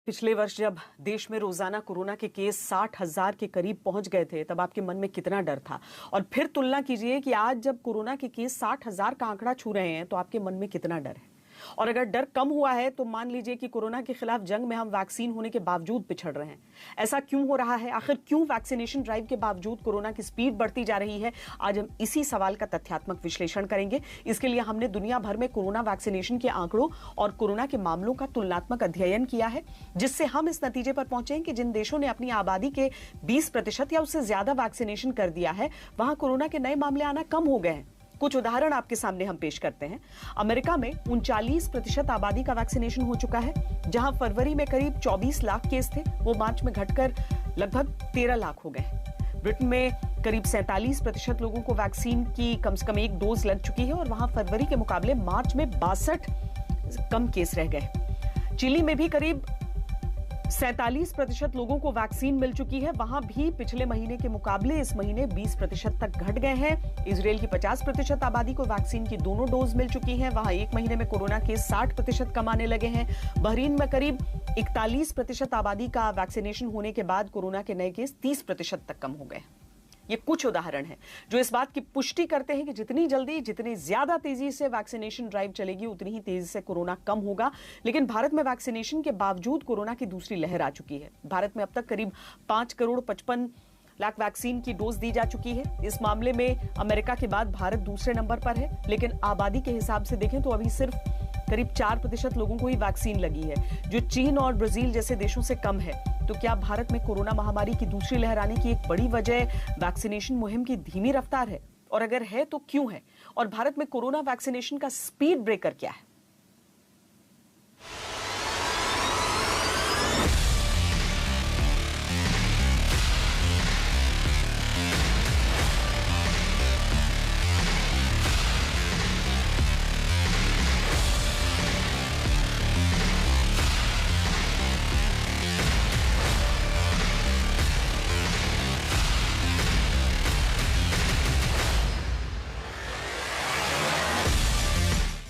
पिछले वर्ष जब देश में रोजाना कोरोना के केस 60,000 के करीब पहुंच गए थे, तब आपके मन में कितना डर था। और फिर तुलना कीजिए कि आज जब कोरोना के केस 60,000 का आंकड़ा छू रहे हैं, तो आपके मन में कितना डर है। और अगर डर कम हुआ है तो मान लीजिए कि कोरोना के खिलाफ जंग में हम वैक्सीन होने के बावजूद पिछड़ रहे हैं। ऐसा क्यों हो रहा है? आखिर क्यों वैक्सीनेशन ड्राइव के बावजूद कोरोना की स्पीड बढ़ती जा रही है? आज हम इसी सवाल का तथ्यात्मक विश्लेषण करेंगे। इसके लिए हमने दुनिया भर में कोरोना वैक्सीनेशन के आंकड़ों और कोरोना के मामलों का तुलनात्मक अध्ययन किया है, जिससे हम इस नतीजे पर पहुंचे हैं कि जिन देशों ने अपनी आबादी के 20% या उससे ज्यादा वैक्सीनेशन कर दिया है, वहां कोरोना के नए मामले आना कम हो गए हैं। कुछ उदाहरण आपके सामने हम पेश करते हैं। अमेरिका में 39% आबादी का वैक्सीनेशन हो चुका है, जहां फरवरी में करीब 24 लाख केस थे, वो मार्च में घटकर लगभग 13 लाख हो गए। ब्रिटेन में करीब 47% लोगों को वैक्सीन की कम से कम एक डोज लग चुकी है, और वहां फरवरी के मुकाबले मार्च में 62 कम केस रह गए। चिली में भी करीब 47% लोगों को वैक्सीन मिल चुकी है, वहां भी पिछले महीने के मुकाबले इस महीने 20% तक घट गए हैं। इजराइल की 50% आबादी को वैक्सीन की दोनों डोज मिल चुकी हैं, वहां एक महीने में कोरोना केस 60% कम आने लगे हैं। बहरीन में करीब 41% आबादी का वैक्सीनेशन होने के बाद कोरोना के नए केस 30% तक कम हो गए। ये कुछ उदाहरण हैं जो इस बात की पुष्टि करते हैं कि जितनी जल्दी, जितनी ज्यादा तेजी से वैक्सीनेशन ड्राइव चलेगी, उतनी ही तेजी से कोरोना कम होगा। लेकिन भारत में वैक्सीनेशन के बावजूद कोरोना की दूसरी लहर आ चुकी है। भारत में अब तक करीब 5,55,00,000 वैक्सीन की डोज दी जा चुकी है। इस मामले में अमेरिका के बाद भारत दूसरे नंबर पर है, लेकिन आबादी के हिसाब से देखें तो अभी सिर्फ करीब 4% लोगों को ही वैक्सीन लगी है, जो चीन और ब्राजील जैसे देशों से कम है। तो क्या भारत में कोरोना महामारी की दूसरी लहर आने की एक बड़ी वजह वैक्सीनेशन मुहिम की धीमी रफ्तार है? और अगर है तो क्यों है? और भारत में कोरोना वैक्सीनेशन का स्पीड ब्रेकर क्या है?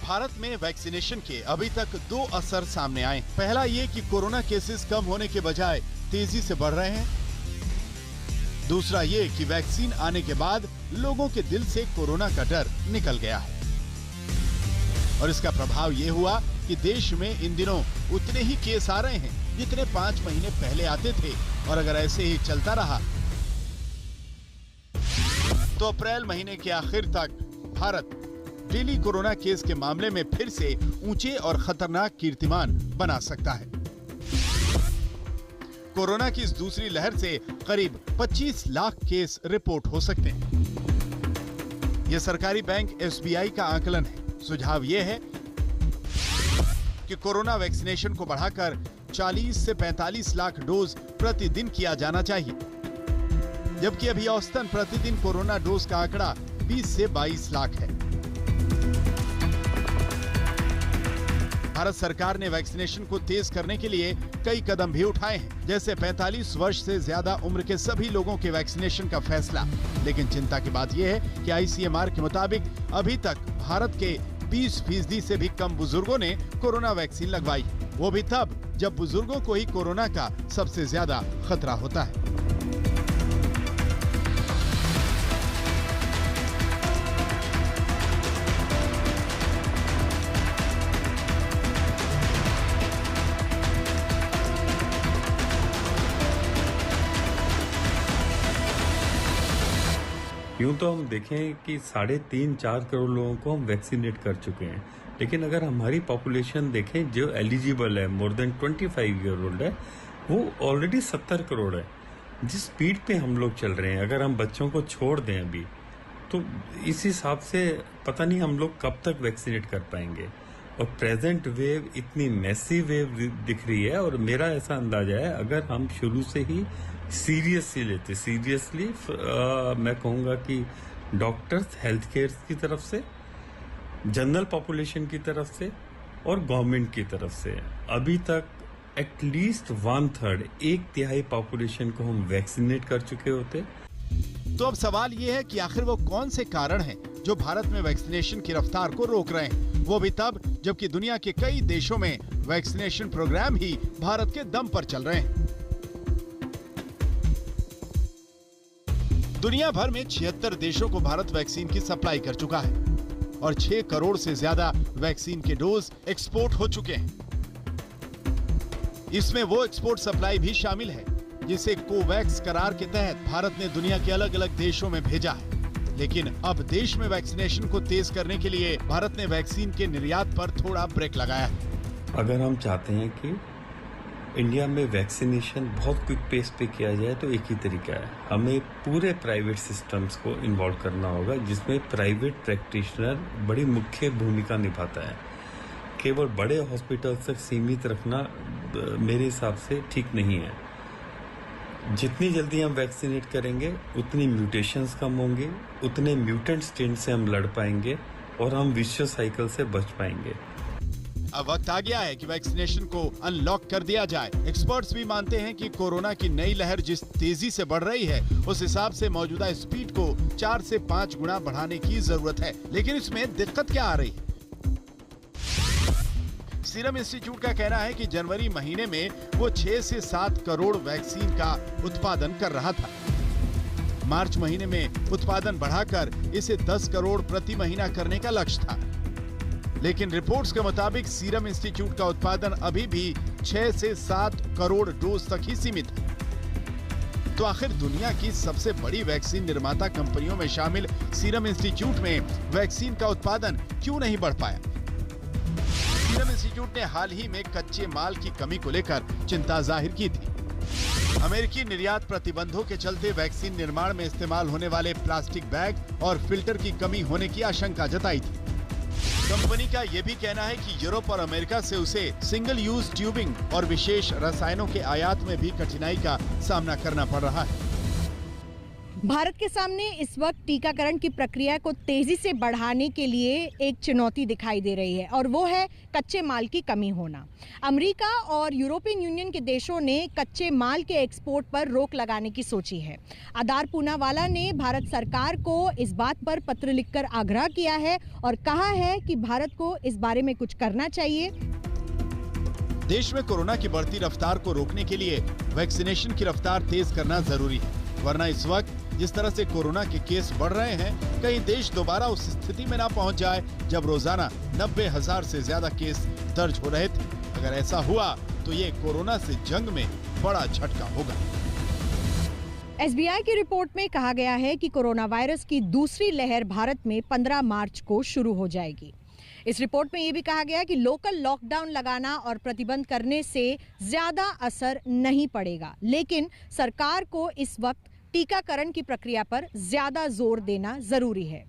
भारत में वैक्सीनेशन के अभी तक 2 असर सामने आए। पहला ये कि कोरोना केसेस कम होने के बजाय तेजी से बढ़ रहे हैं। दूसरा ये कि वैक्सीन आने के बाद लोगों के दिल से कोरोना का डर निकल गया है। और इसका प्रभाव ये हुआ कि देश में इन दिनों उतने ही केस आ रहे हैं जितने 5 महीने पहले आते थे। और अगर ऐसे ही चलता रहा तो अप्रैल महीने के आखिर तक भारत डेली कोरोना केस के मामले में फिर से ऊंचे और खतरनाक कीर्तिमान बना सकता है। कोरोना की इस दूसरी लहर से करीब 25 लाख केस रिपोर्ट हो सकते हैं। यह सरकारी बैंक SBI का आकलन है। सुझाव यह है कि कोरोना वैक्सीनेशन को बढ़ाकर 40 से 45 लाख डोज प्रतिदिन किया जाना चाहिए, जबकि अभी औसतन प्रतिदिन कोरोना डोज का आंकड़ा 20 से 22 लाख है। भारत सरकार ने वैक्सीनेशन को तेज करने के लिए कई कदम भी उठाए हैं, जैसे 45 वर्ष से ज्यादा उम्र के सभी लोगों के वैक्सीनेशन का फैसला। लेकिन चिंता की बात यह है कि ICMR के मुताबिक अभी तक भारत के 20% से भी कम बुजुर्गों ने कोरोना वैक्सीन लगवाई, वो भी तब जब बुजुर्गों को ही कोरोना का सबसे ज्यादा खतरा होता है। यूँ तो हम देखें कि 3.5-4 करोड़ लोगों को हम वैक्सीनेट कर चुके हैं, लेकिन अगर हमारी पॉपुलेशन देखें जो एलिजिबल है, मोर देन 25 ईयर ओल्ड है, वो ऑलरेडी 70 करोड़ है। जिस स्पीड पे हम लोग चल रहे हैं, अगर हम बच्चों को छोड़ दें अभी, तो इस हिसाब से पता नहीं हम लोग कब तक वैक्सीनेट कर पाएंगे। और प्रेजेंट वेव इतनी मैसिव वेव दिख रही है, और मेरा ऐसा अंदाजा है अगर हम शुरू से ही सीरियसली लेते, मैं कहूँगा कि डॉक्टर्स, हेल्थ केयर की तरफ से, जनरल पॉपुलेशन की तरफ से और गवर्नमेंट की तरफ से, अभी तक एटलीस्ट 1/3, 1/3 पॉपुलेशन को हम वैक्सीनेट कर चुके होते। तो अब सवाल ये है कि आखिर वो कौन से कारण हैं जो भारत में वैक्सीनेशन की रफ्तार को रोक रहे हैं, वो भी तब जबकि दुनिया के कई देशों में वैक्सीनेशन प्रोग्राम ही भारत के दम पर चल रहे हैं। दुनिया भर में 76 देशों को भारत वैक्सीन की सप्लाई कर चुका है और 6 करोड़ से ज्यादा वैक्सीन के डोज एक्सपोर्ट हो चुके हैं। इसमें वो एक्सपोर्ट सप्लाई भी शामिल है जिसे कोवैक्स करार के तहत भारत ने दुनिया के अलग अलग देशों में भेजा है। लेकिन अब देश में वैक्सीनेशन को तेज करने के लिए भारत ने वैक्सीन के निर्यात पर थोड़ा ब्रेक लगाया है। अगर हम चाहते हैं कि इंडिया में वैक्सीनेशन बहुत क्विक पेस पे किया जाए तो एक ही तरीका है, हमें पूरे प्राइवेट सिस्टम्स को इन्वॉल्व करना होगा, जिसमें प्राइवेट प्रैक्टिशनर बड़ी मुख्य भूमिका निभाता है। केवल बड़े हॉस्पिटल तक सीमित रखना मेरे हिसाब से ठीक नहीं है। जितनी जल्दी हम वैक्सीनेट करेंगे उतनी म्यूटेशंस कम होंगे, उतने म्यूटेंट स्ट्रेन से हम लड़ पाएंगे और हम विशियस साइकिल से बच पाएंगे। अब वक्त आ गया है कि वैक्सीनेशन को अनलॉक कर दिया जाए। एक्सपर्ट्स भी मानते हैं कि कोरोना की नई लहर जिस तेजी से बढ़ रही है उस हिसाब से मौजूदा स्पीड को 4 से 5 गुना बढ़ाने की जरूरत है। लेकिन इसमें दिक्कत क्या आ रही है? सीरम इंस्टीट्यूट का कहना है कि जनवरी महीने में वो 6 से 7 करोड़ वैक्सीन का उत्पादन कर रहा था। मार्च महीने में उत्पादन बढ़ाकर इसे 10 करोड़ प्रति महीना करने का लक्ष्य था। लेकिन रिपोर्ट्स के मुताबिक सीरम इंस्टीट्यूट का उत्पादन अभी भी 6 से 7 करोड़ डोज तक ही सीमित है। तो आखिर दुनिया की सबसे बड़ी वैक्सीन निर्माता कंपनियों में शामिल सीरम इंस्टीट्यूट में वैक्सीन का उत्पादन क्यों नहीं बढ़ पाया? सीरम इंस्टीट्यूट ने हाल ही में कच्चे माल की कमी को लेकर चिंता जाहिर की थी। अमेरिकी निर्यात प्रतिबंधों के चलते वैक्सीन निर्माण में इस्तेमाल होने वाले प्लास्टिक बैग और फिल्टर की कमी होने की आशंका जताई थी। कंपनी का यह भी कहना है कि यूरोप और अमेरिका से उसे सिंगल यूज ट्यूबिंग और विशेष रसायनों के आयात में भी कठिनाई का सामना करना पड़ रहा है। भारत के सामने इस वक्त टीकाकरण की प्रक्रिया को तेजी से बढ़ाने के लिए एक चुनौती दिखाई दे रही है और वो है कच्चे माल की कमी होना। अमेरिका और यूरोपियन यूनियन के देशों ने कच्चे माल के एक्सपोर्ट पर रोक लगाने की सोची है। आधार पूनावाला ने भारत सरकार को इस बात पर पत्र लिखकर आग्रह किया है और कहा है कि भारत को इस बारे में कुछ करना चाहिए। देश में कोरोना की बढ़ती रफ्तार को रोकने के लिए वैक्सीनेशन की रफ्तार तेज करना जरूरी है, वरना इस वक्त जिस तरह से कोरोना के केस बढ़ रहे हैं, कहीं देश दोबारा उस स्थिति में ना पहुंच जाए जब रोजाना 90,000 से ज्यादा केस दर्ज हो रहे थे। अगर ऐसा हुआ तो ये कोरोना से जंग में बड़ा झटका होगा। एसबीआई की रिपोर्ट में कहा गया है कि कोरोना वायरस की दूसरी लहर भारत में 15 मार्च को शुरू हो जाएगी। इस रिपोर्ट में ये भी कहा गया कि लोकल लॉकडाउन लगाना और प्रतिबंध करने से ज्यादा असर नहीं पड़ेगा, लेकिन सरकार को इस वक्त टीकाकरण की प्रक्रिया पर ज्यादा जोर देना जरूरी है।